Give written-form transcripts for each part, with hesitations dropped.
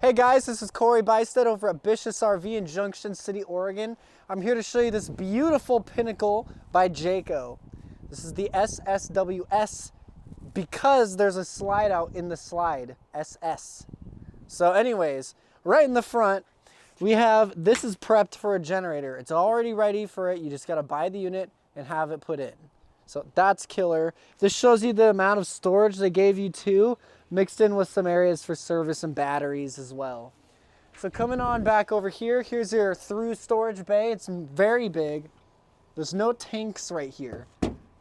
Hey guys, this is CoBuystedt over at BISH'S RV in Junction City, Oregon. I'm here to show you this beautiful Pinnacle by Jayco. This is the SSWS because there's a slide out in the slide, SS. So anyways, right in the front, we have, this is prepped for a generator. It's already ready for it. You just gotta buy the unit and have it put in. So that's killer. This shows you the amount of storage they gave you too, mixed in with some areas for service and batteries as well. So coming on back over here, here's your through storage bay. It's very big. There's no tanks right here.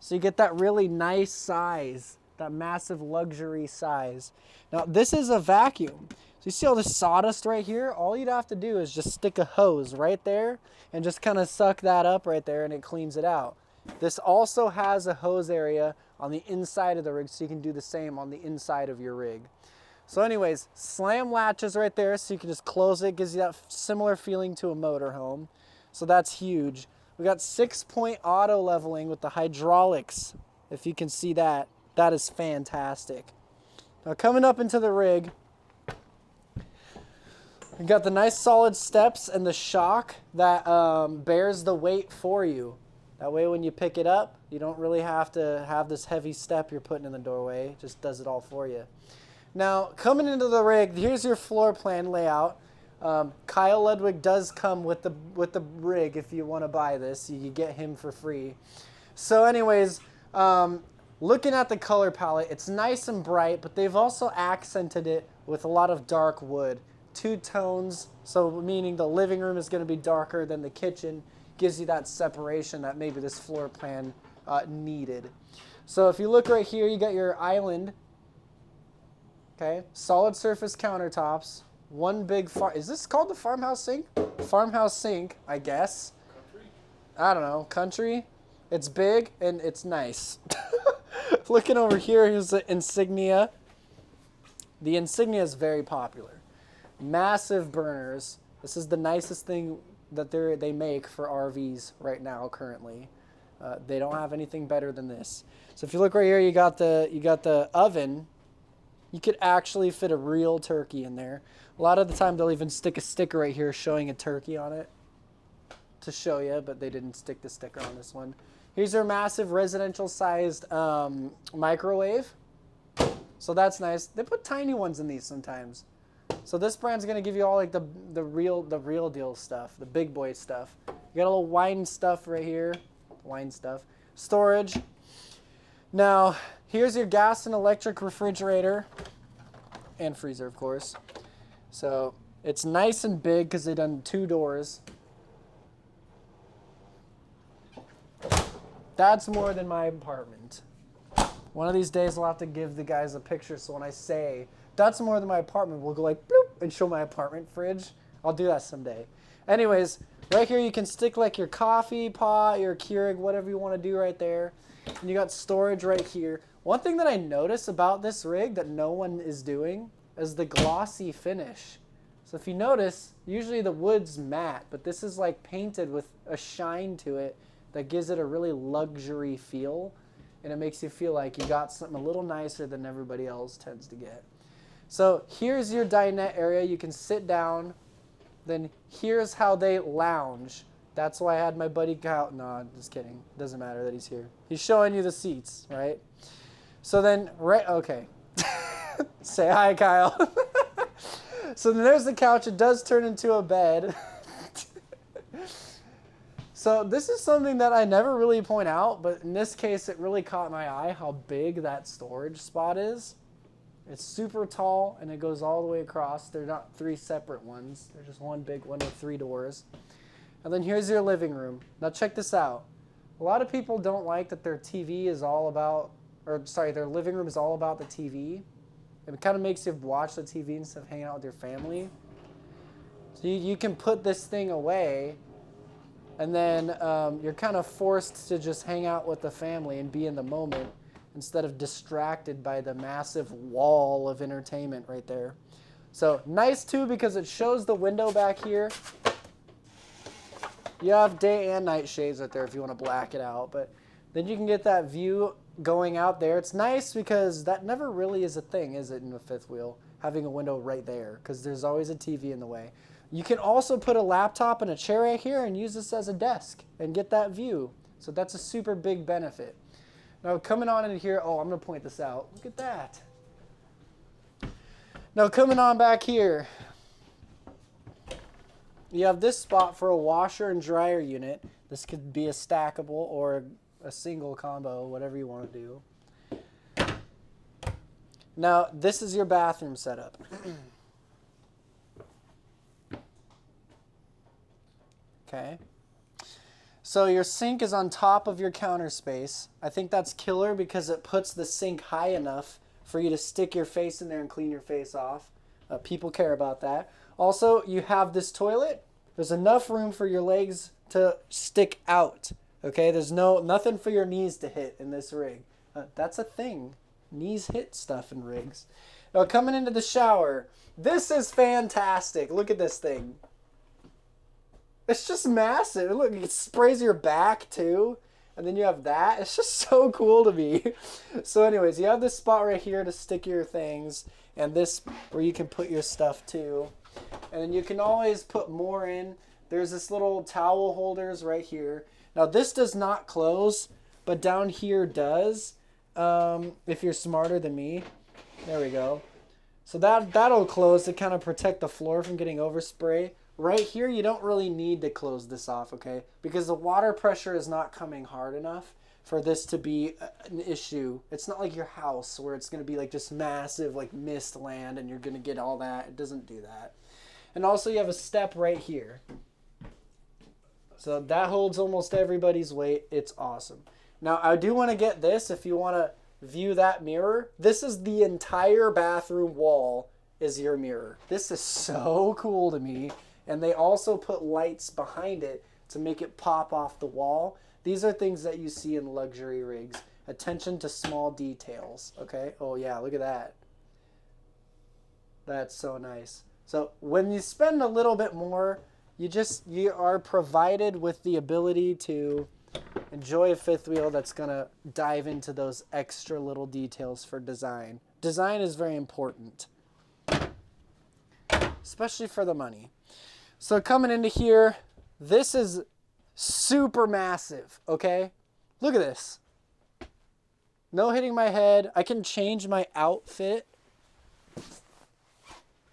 So you get that really nice size, that massive luxury size. Now this is a vacuum. So you see all this sawdust right here? All you'd have to do is just stick a hose right there and just kind of suck that up right there and it cleans it out. This also has a hose area on the inside of the rig, so you can do the same on the inside of your rig. So anyways, slam latches right there, so you can just close it. Gives you that similar feeling to a motorhome. So that's huge. We got 6-point auto leveling with the hydraulics. If you can see that, that is fantastic. Now coming up into the rig, we got the nice solid steps and the shock that bears the weight for you. That way when you pick it up, you don't really have to have this heavy step you're putting in the doorway. It just does it all for you. Now, coming into the rig, here's your floor plan layout. Kyle Ludwig does come with the rig if you want to buy this. You can get him for free. So anyways, looking at the color palette, it's nice and bright, but they've also accented it with a lot of dark wood. 2 tones, so meaning the living room is going to be darker than the kitchen. Gives you that separation that maybe this floor plan needed. So if you look right here, you got your island, okay, solid surface countertops, one big is this called the farmhouse sink? Farmhouse sink, I guess. Country? I don't know, country. It's big and it's nice. Looking over here, here's the Insignia. The Insignia is very popular. Massive burners. This is the nicest thing that they make for RVs right now currently. They don't have anything better than this. So if you look right here, you got the oven. You could actually fit a real turkey in there. A lot of the time they'll even stick a sticker right here showing a turkey on it to show you, but they didn't stick the sticker on this one. Here's their massive residential sized microwave. So that's nice. They put tiny ones in these sometimes. So this brand's gonna give you all like the real deal stuff, the big boy stuff. You got a little wine stuff right here, wine stuff. Storage. Now, here's your gas and electric refrigerator and freezer, of course. So it's nice and big because they've done 2 doors. That's more than my apartment. One of these days I'll have to give the guys a picture so when I say that's more than my apartment, we'll go like bloop and show my apartment fridge. I'll do that someday. Anyways, right here you can stick like your coffee pot, your Keurig, whatever you want to do right there. And you got storage right here. One thing that I notice about this rig that no one is doing is the glossy finish. So if you notice, usually the wood's matte, but this is like painted with a shine to it that gives it a really luxury feel. And it makes you feel like you got something a little nicer than everybody else tends to get. So here's your dinette area. You can sit down. Then here's how they lounge. That's why I had my buddy Kyle. No, just kidding. Doesn't matter that he's here. He's showing you the seats, right? So then, okay. Say hi, Kyle. So then there's the couch. It does turn into a bed. So this is something that I never really point out, but in this case, it really caught my eye how big that storage spot is. It's super tall, and it goes all the way across. They're not 3 separate ones. They're just one big one with 3 doors. And then here's your living room. Now check this out. A lot of people don't like that their TV is all about, or sorry, their living room is all about the TV. It kind of makes you watch the TV instead of hanging out with your family. So you can put this thing away, and then you're kind of forced to just hang out with the family and be in the moment, instead of distracted by the massive wall of entertainment right there. So nice too because it shows the window back here. You have day and night shades right there if you want to black it out, but then you can get that view going out there. It's nice because that never really is a thing, is it, in the fifth wheel? having a window right there because there's always a TV in the way. You can also put a laptop and a chair right here and use this as a desk and get that view. So that's a super big benefit. Now coming on in here, oh, I'm gonna point this out. Look at that. Now coming on back here, you have this spot for a washer and dryer unit. This could be a stackable or a single combo, whatever you want to do. Now this is your bathroom setup. Okay. So your sink is on top of your counter space. I think that's killer because it puts the sink high enough for you to stick your face in there and clean your face off. People care about that. Also, you have this toilet. There's enough room for your legs to stick out. Okay, there's nothing for your knees to hit in this rig. That's a thing. Knees hit stuff in rigs. Now coming into the shower, this is fantastic. Look at this thing. It's just massive. Look, it sprays your back too. And then you have that. It's just so cool to me. So anyways, you have this spot right here to stick your things. And this where you can put your stuff too. And then you can always put more in. There's this little towel holders right here. Now this does not close, but down here does. If you're smarter than me. There we go. So that'll close to kind of protect the floor from getting overspray. Right here, you don't really need to close this off, okay? Because the water pressure is not coming hard enough for this to be an issue. It's not like your house where it's going to be like just massive like mist land and you're going to get all that. It doesn't do that. And also you have a step right here. So that holds almost everybody's weight. It's awesome. Now I do want to get this if you want to view that mirror. This is the entire bathroom wall is your mirror. This is so cool to me. And they also put lights behind it to make it pop off the wall. These are things that you see in luxury rigs. Attention to small details, okay? Oh yeah, look at that. That's so nice. So when you spend a little bit more, you are provided with the ability to enjoy a fifth wheel that's gonna dive into those extra little details for design. Design is very important, especially for the money. So coming into here, this is super massive, okay? Look at this. No hitting my head. I can change my outfit.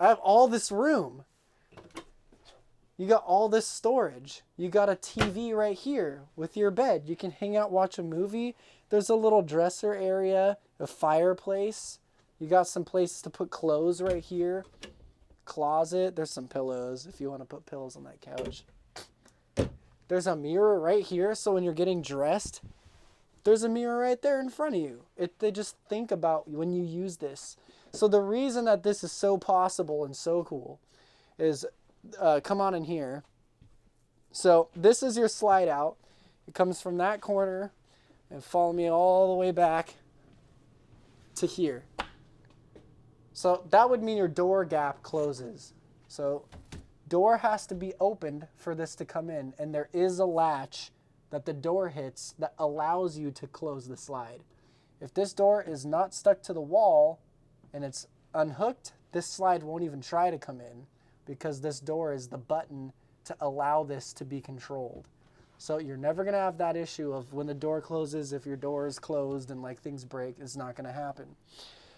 I have all this room. You got all this storage. You got a TV right here with your bed. You can hang out, watch a movie. There's a little dresser area, a fireplace. You got some places to put clothes right here. Closet. There's some pillows if you want to put pillows on that couch. There's a mirror right here, so when you're getting dressed, there's a mirror right there in front of you. They just think about when you use this. So the reason that this is so possible and so cool is, come on in here. So this is your slide out. It comes from that corner and follow me all the way back to here. So that would mean your door gap closes. So door has to be opened for this to come in, and there is a latch that the door hits that allows you to close the slide. If this door is not stuck to the wall and it's unhooked, this slide won't even try to come in because this door is the button to allow this to be controlled. So you're never gonna have that issue of when the door closes, if your door is closed and like things break, it's not gonna happen.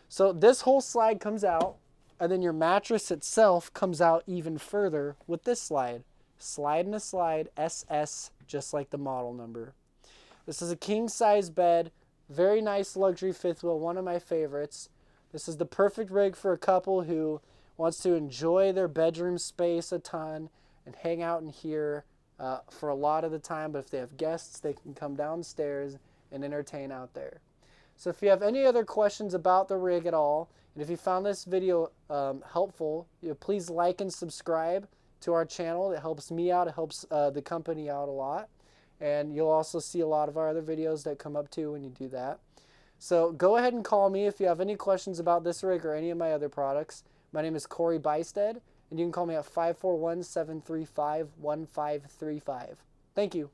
So this whole slide comes out, and then your mattress itself comes out even further with this slide. Slide in a slide, SS, just like the model number. This is a king size bed, very nice luxury fifth wheel, one of my favorites. This is the perfect rig for a couple who wants to enjoy their bedroom space a ton and hang out in here for a lot of the time, but if they have guests, they can come downstairs and entertain out there. So if you have any other questions about the rig at all, and if you found this video helpful, please like and subscribe to our channel. It helps me out. It helps the company out a lot. And you'll also see a lot of our other videos that come up too when you do that. So go ahead and call me if you have any questions about this rig or any of my other products. My name is CoBuystedt, and you can call me at 541-735-1535. Thank you.